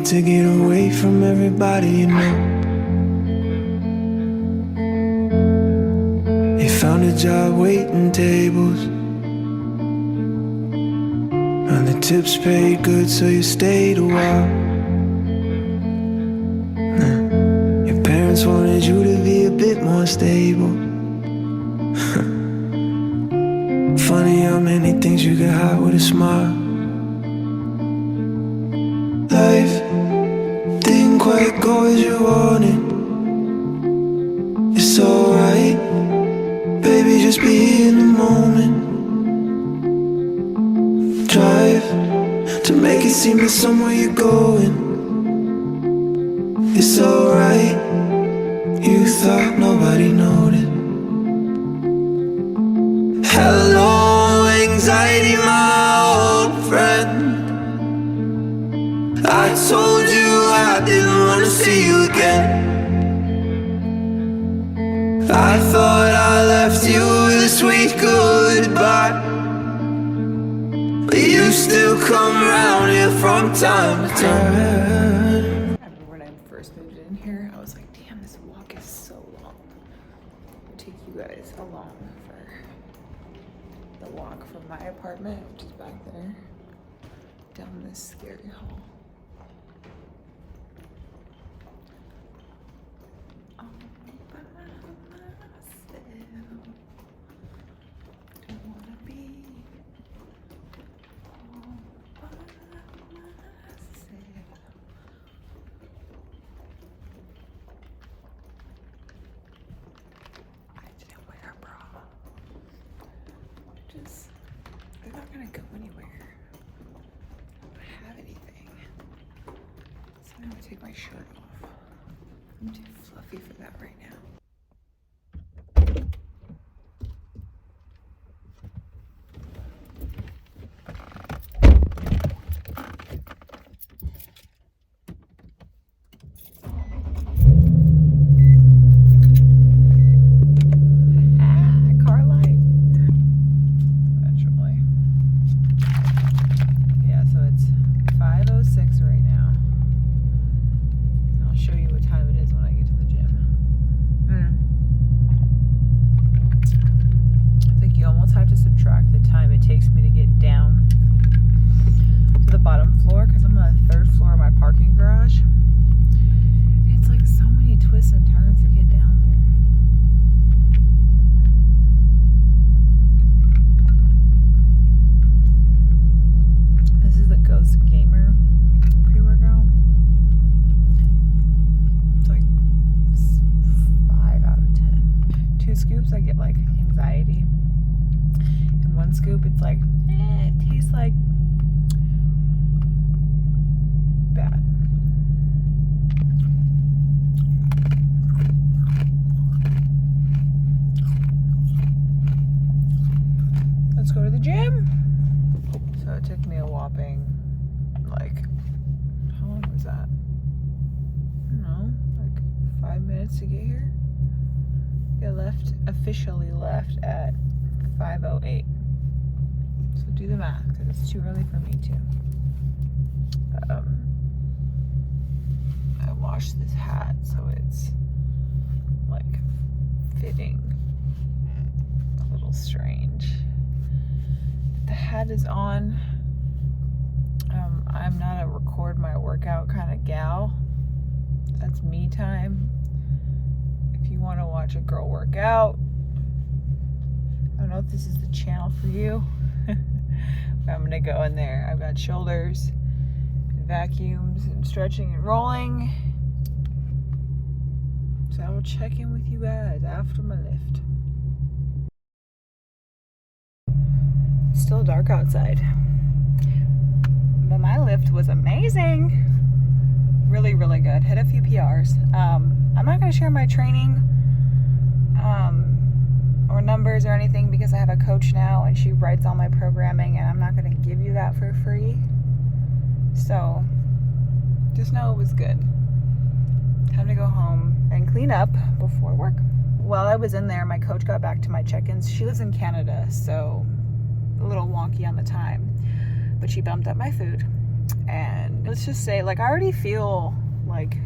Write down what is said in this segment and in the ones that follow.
to get away from everybody you know. You found a job waiting tables, and the tips paid good, so you stayed a while. Your parents wanted you to be a bit more stable. Funny how many things you can hide with a smile. Life didn't quite go as you wanted. It's alright, baby, just be in the moment. Drive to make it seem there's somewhere you're going. It's alright, you thought nobody noticed. Hello, anxiety, my old friend. I told you I didn't want to see you again. I thought I left you with a sweet goodbye, but you still come around here from time to time. I remember when I first moved in here, I was like, damn, this walk is so long. I'll take you guys along for the walk from my apartment, which is back there, down this scary hall. All by myself. Don't wanna be all by myself. I didn't wear a bra. They're not gonna go anywhere. I don't have anything. So I'm gonna take my shirt off. I'm too fluffy for that right now. Car light. Eventually. Yeah, so it's 5:06 right now. And I'll show you what time it is when I get to the gym. I think you almost have to subtract the time it takes me to get down to the bottom floor, because I'm on the third floor of my parking garage. It's like so many twists and turns to get down there. This is the Ghost Gamer pre-workout. It's like 5 out of 10. 2 scoops, I get like anxiety. And 1 scoop, it's like, it tastes like bad. Let's go to the gym. So it took me a whopping, like, how long was that? I don't know, like 5 minutes to get here. I officially left at 5:08. So do the math, because it's too early for me to. I washed this hat, so it's like fitting a little strange. The hat is on. I'm not a record my workout kind of gal. That's me time. If you want to watch a girl work out, I don't know if this is the channel for you. But I'm gonna go in there. I've got shoulders and vacuums and stretching and rolling. So I will check in with you guys after my lift. It's still dark outside, but my lift was amazing. Really, really good. Hit a few PRs. I'm not gonna share my training or numbers or anything, because I have a coach now and she writes all my programming, and I'm not gonna give you that for free. So just know it was good. Time to go home and clean up before work. While I was in there, my coach got back to my check-ins. She lives in Canada, so a little wonky on the time, but she bumped up my food, and let's just say, like, I already feel like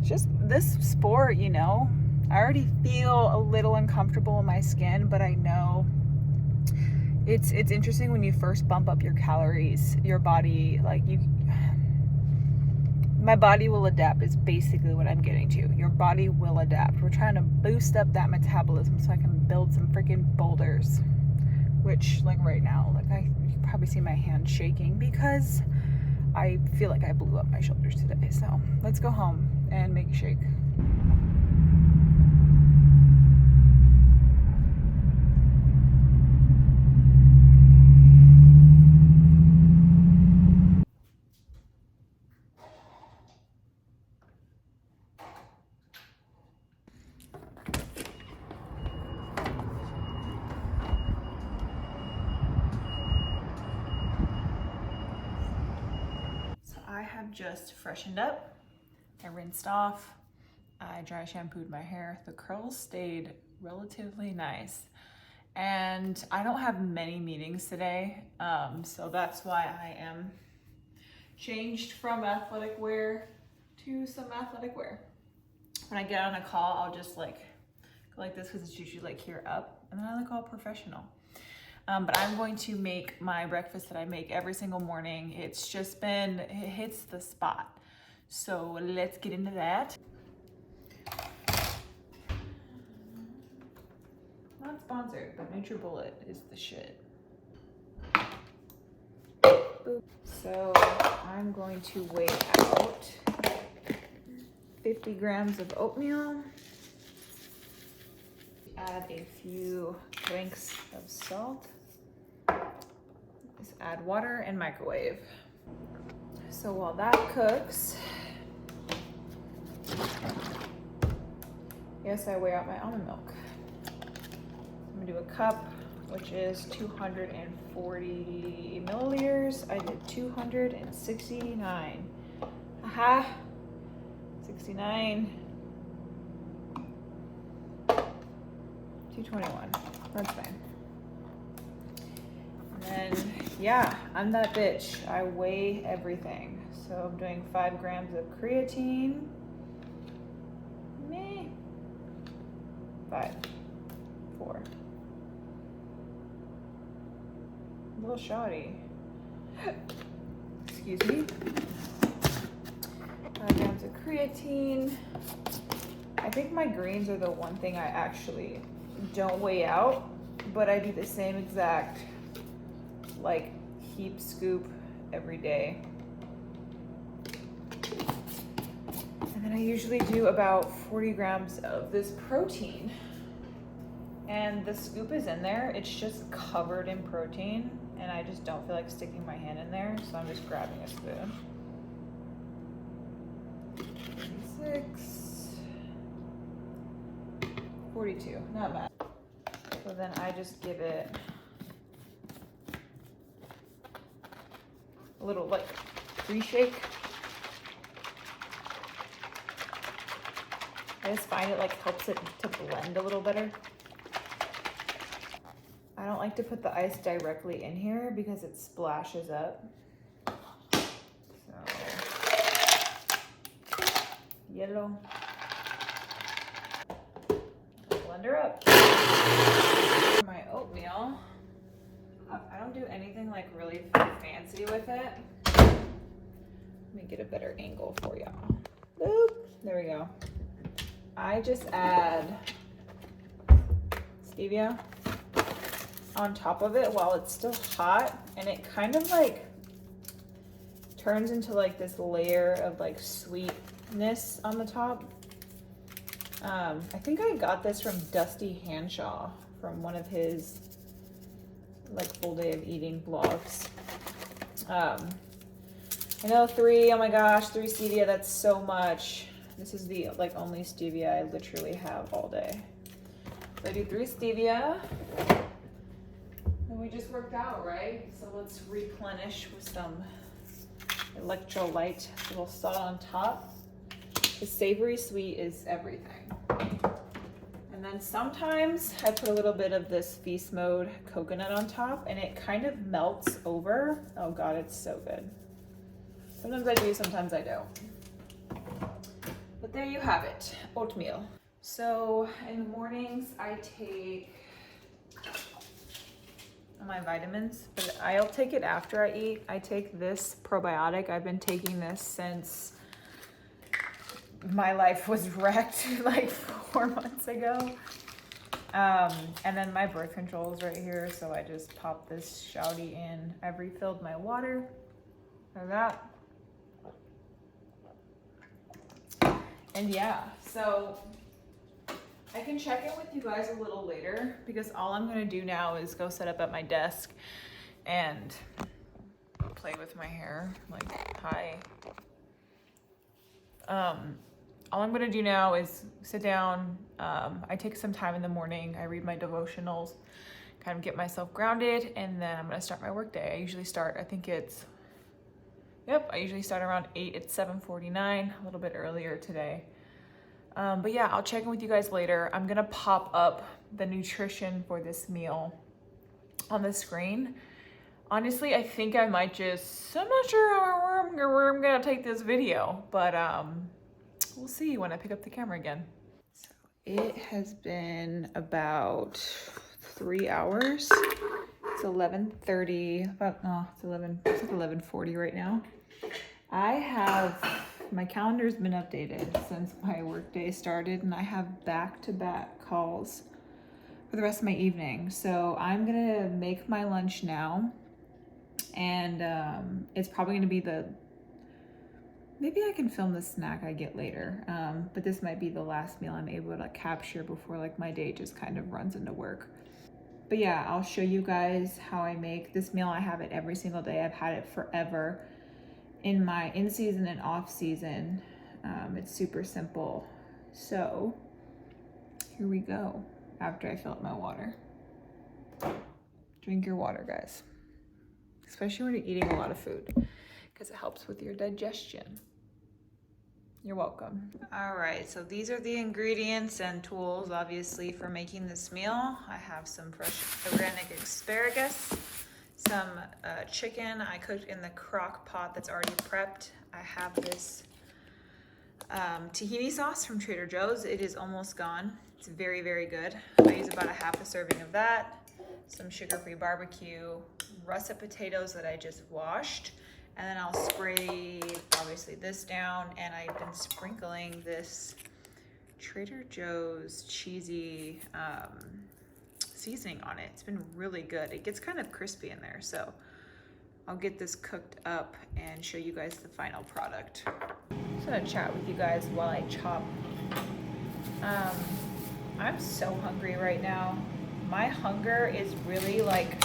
just this sport, you know, I already feel a little uncomfortable in my skin, but I know it's interesting when you first bump up your calories, your body, like, my body will adapt is basically what I'm getting to. Your body will adapt. We're trying to boost up that metabolism so I can build some freaking boulders, which, like, right now, like, you can probably see my hand shaking because I feel like I blew up my shoulders today. So let's go home and make a shake. I have just freshened up. I rinsed off. I dry shampooed my hair. The curls stayed relatively nice. And I don't have many meetings today, so that's why I am changed from athletic wear to some athletic wear. When I get on a call, I'll just like go like this because it's usually like here up, and then I look all professional. But I'm going to make my breakfast that I make every single morning. It's just been, it hits the spot. So let's get into that. Not sponsored, but NutriBullet is the shit. Boop. So I'm going to weigh out 50 grams of oatmeal. Add a few drinks of salt. Just add water and microwave. So while that cooks, yes, I weigh out my almond milk. I'm gonna do a cup, which is 240 milliliters. I did 269. Aha, 69. 221, that's fine. And then, yeah, I'm that bitch. I weigh everything. So I'm doing 5 grams of creatine. Meh. 5, 4. A little shoddy. Excuse me. 5 grams of creatine. I think my greens are the one thing I actually don't weigh out, but I do the same exact like heap scoop every day. And then I usually do about 40 grams of this protein, and the scoop is in there. It's just covered in protein, and I just don't feel like sticking my hand in there, so I'm just grabbing a spoon. 36, 42, not bad. So then I just give it a little like pre-shake. I just find it like helps it to blend a little better. I don't like to put the ice directly in here because it splashes up. So, yellow. Blend her up. My oatmeal. I don't do anything like really fancy with it. Let me get a better angle for y'all. Boop. There we go. I just add stevia on top of it while it's still hot, and it kind of like turns into like this layer of like sweetness on the top. I think I got this from Dusty Hanshaw from one of his like full day of eating blogs. I know 3, oh my gosh, 3 stevia, that's so much. This is the like only stevia I literally have all day. So I do 3 stevia. And we just worked out, right? So let's replenish with some electrolyte, a little salt on top. The savory sweet is everything. And And then sometimes I put a little bit of this Feast Mode coconut on top and it kind of melts over. Oh God, it's so good. Sometimes I do, sometimes I don't. But there you have it, oatmeal. So in the mornings I take my vitamins, but I'll take it after I eat. I take this probiotic. I've been taking this since my life was wrecked like 4 months ago. And then my birth control is right here, so I just pop this shouty in. I've refilled my water for that. And yeah, so I can check in with you guys a little later because all I'm gonna do now is go set up at my desk and play with my hair, like, hi. All I'm gonna do now is sit down. I take some time in the morning. I read my devotionals, kind of get myself grounded, and then I'm gonna start my work day. I usually start, I usually start around 8. It's 7:49, a little bit earlier today. But yeah, I'll check in with you guys later. I'm gonna pop up the nutrition for this meal on the screen. Honestly, I think I might just, I'm not sure where I'm gonna take this video, but we'll see when I pick up the camera again. So it has been about 3 hours. It's 11:30, it's like 11:40 right now. My calendar's been updated since my workday started, and I have back-to-back calls for the rest of my evening. So I'm gonna make my lunch now, and it's probably gonna be maybe I can film the snack I get later, but this might be the last meal I'm able to capture before like my day just kind of runs into work. But yeah, I'll show you guys how I make this meal. I have it every single day. I've had it forever in my in-season and off-season. It's super simple. So here we go after I fill up my water. Drink your water, guys, especially when you're eating a lot of food, because it helps with your digestion. You're welcome. All right, so these are the ingredients and tools, obviously, for making this meal. I have some fresh organic asparagus, some chicken I cooked in the crock pot that's already prepped. I have this tahini sauce from Trader Joe's. It is almost gone. It's very, very good. I use about a half a serving of that. Some sugar-free barbecue, russet potatoes that I just washed. And then I'll spray, obviously, this down, and I've been sprinkling this Trader Joe's cheesy seasoning on it. It's been really good. It gets kind of crispy in there, so I'll get this cooked up and show you guys the final product. I'm just gonna chat with you guys while I chop. I'm so hungry right now. My hunger is really like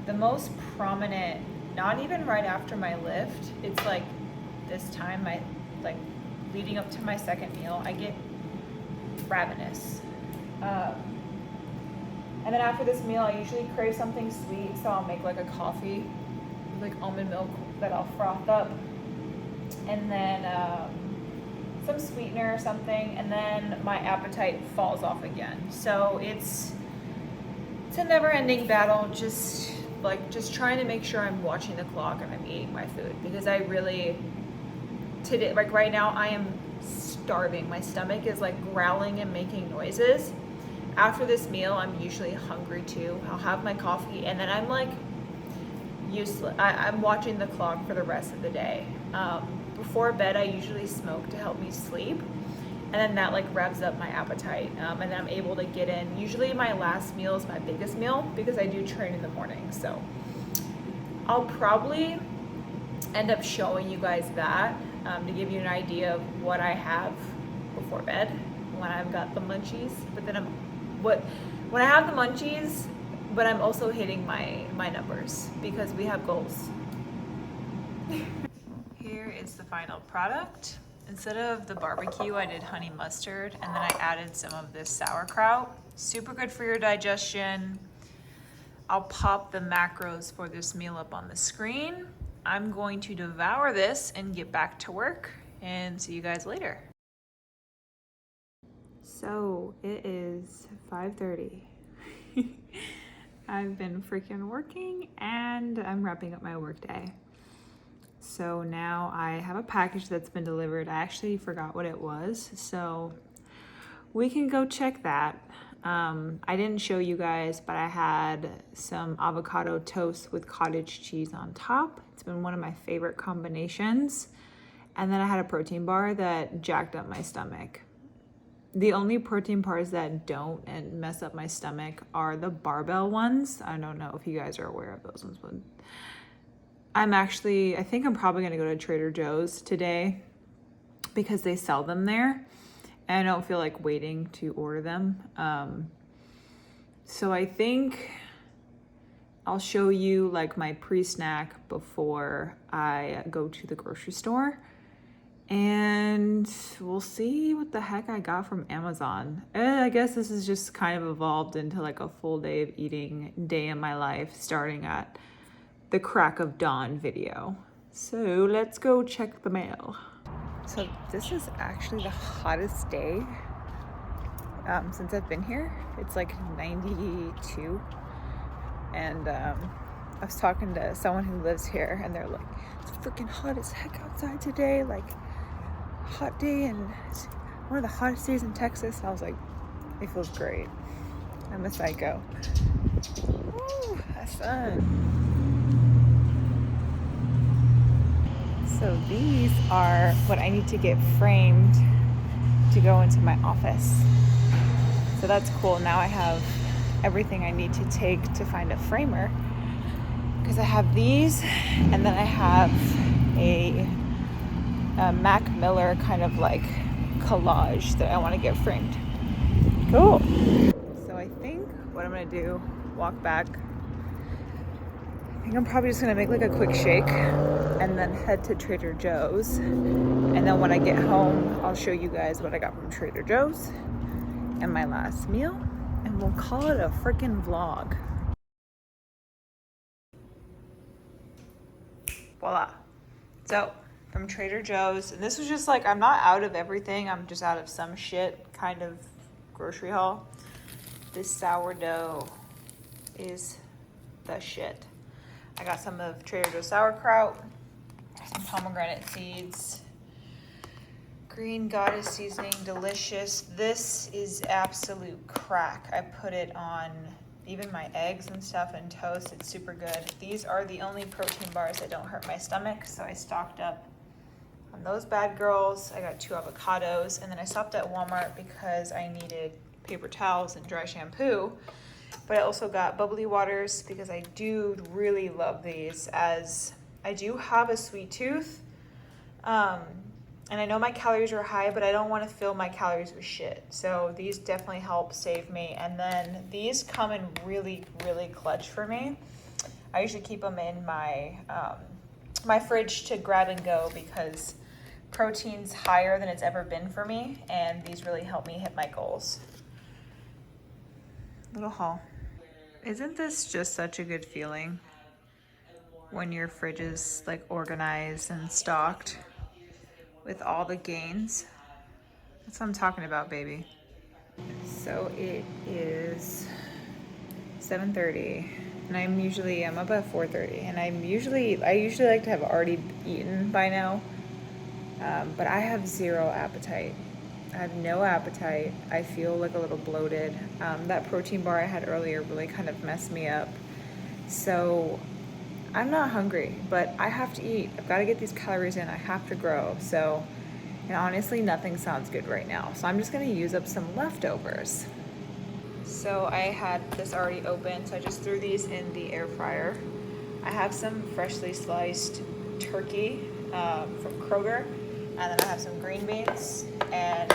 the most prominent. Not even right after my lift. It's like this time, like leading up to my second meal, I get ravenous. And then after this meal, I usually crave something sweet, so I'll make like a coffee with like almond milk that I'll froth up, and then some sweetener or something, and then my appetite falls off again. So it's a never-ending battle. Just trying to make sure I'm watching the clock and I'm eating my food, because I really, today, like right now, I am starving. My stomach is like growling and making noises. After this meal, I'm usually hungry too. I'll have my coffee, and then I'm like useless. I'm watching the clock for the rest of the day. Before bed, I usually smoke to help me sleep, and then that like revs up my appetite, and then I'm able to get in. Usually my last meal is my biggest meal because I do train in the morning, so I'll probably end up showing you guys that to give you an idea of what I have before bed when I've got the munchies. But then when I have the munchies, but I'm also hitting my numbers because we have goals. Here is the final product. Instead of the barbecue, I did honey mustard, and then I added some of this sauerkraut. Super good for your digestion. I'll pop the macros for this meal up on the screen. I'm going to devour this and get back to work, and see you guys later. So it is 5:30. I've been freaking working and I'm wrapping up my workday. So now I have a package that's been delivered. I actually forgot what it was, so we can go check that. I didn't show you guys, but I had some avocado toast with cottage cheese on top. It's been one of my favorite combinations. And then I had a protein bar that jacked up my stomach. The only protein bars that don't and mess up my stomach are the barbell ones. I don't know if you guys are aware of those ones, but I think I'm probably gonna go to Trader Joe's today because they sell them there and I don't feel like waiting to order them. So I think I'll show you like my pre-snack before I go to the grocery store. And we'll see what the heck I got from Amazon. And I guess this has just kind of evolved into like a full day of eating day in my life, starting at the crack of dawn video. So let's go check the mail. So this is actually the hottest day since I've been here. It's like 92. And I was talking to someone who lives here and they're like, it's freaking hot as heck outside today. Like, hot day and it's one of the hottest days in Texas. And I was like, it feels great. I'm a psycho. Woo, that's fun. So these are what I need to get framed to go into my office. So that's cool. Now I have everything I need to take to find a framer because I have these and then I have a Mac Miller kind of like collage that I want to get framed. Cool. So I think what I'm gonna do, walk back. I think I'm probably just gonna make like a quick shake and then head to Trader Joe's. And then when I get home, I'll show you guys what I got from Trader Joe's and my last meal. And we'll call it a freaking vlog. Voila. So from Trader Joe's, and this was just like, I'm not out of everything, I'm just out of some shit kind of grocery haul. This sourdough is the shit. I got some of Trader Joe's sauerkraut, some pomegranate seeds, green goddess seasoning, delicious. This is absolute crack. I put it on even my eggs and stuff and toast. It's super good. These are the only protein bars that don't hurt my stomach, so I stocked up on those bad girls. I got 2 avocados, and then I stopped at Walmart because I needed paper towels and dry shampoo. But I also got bubbly waters because I do really love these, as I do have a sweet tooth. And I know my calories are high, but I don't want to fill my calories with shit. So these definitely help save me. And then these come in really, really clutch for me. I usually keep them in my my fridge to grab and go because protein's higher than it's ever been for me, and these really help me hit my goals. Little haul. Isn't this just such a good feeling when your fridge is like organized and stocked with all the gains? That's what I'm talking about, baby. So it is 7:30 and I'm up at 4:30 and I usually like to have already eaten by now, but I have zero appetite. I have no appetite. I feel like a little bloated. That protein bar I had earlier really kind of messed me up. So I'm not hungry, but I have to eat. I've got to get these calories in. I have to grow. So, and honestly, nothing sounds good right now. So I'm just going to use up some leftovers. So I had this already open, so I just threw these in the air fryer. I have some freshly sliced turkey from Kroger, and then I have some green beans, and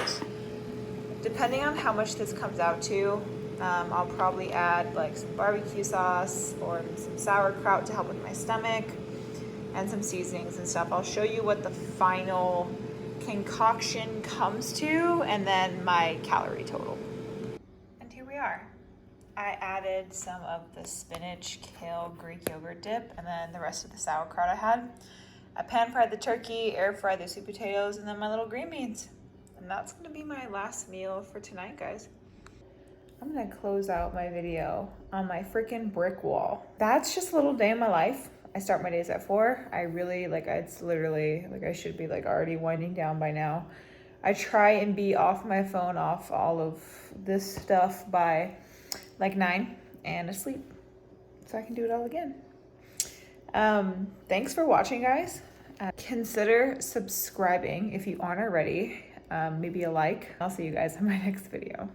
depending on how much this comes out to, I'll probably add like some barbecue sauce or some sauerkraut to help with my stomach, and some seasonings and stuff. I'll show you what the final concoction comes to, and then my calorie total. And here we are. I added some of the spinach, kale, Greek yogurt dip, and then the rest of the sauerkraut I had. I pan fried the turkey, air fried the sweet potatoes, and then my little green beans. And that's gonna be my last meal for tonight, guys. I'm gonna close out my video on my freaking brick wall. That's just a little day in my life. I start my days at 4. I really, like, it's literally, like, I should be, like, already winding down by now. I try and be off my phone, off all of this stuff by, like, 9 and asleep. So I can do it all again. Thanks for watching, guys. Consider subscribing if you aren't already. Maybe a like. I'll see you guys in my next video.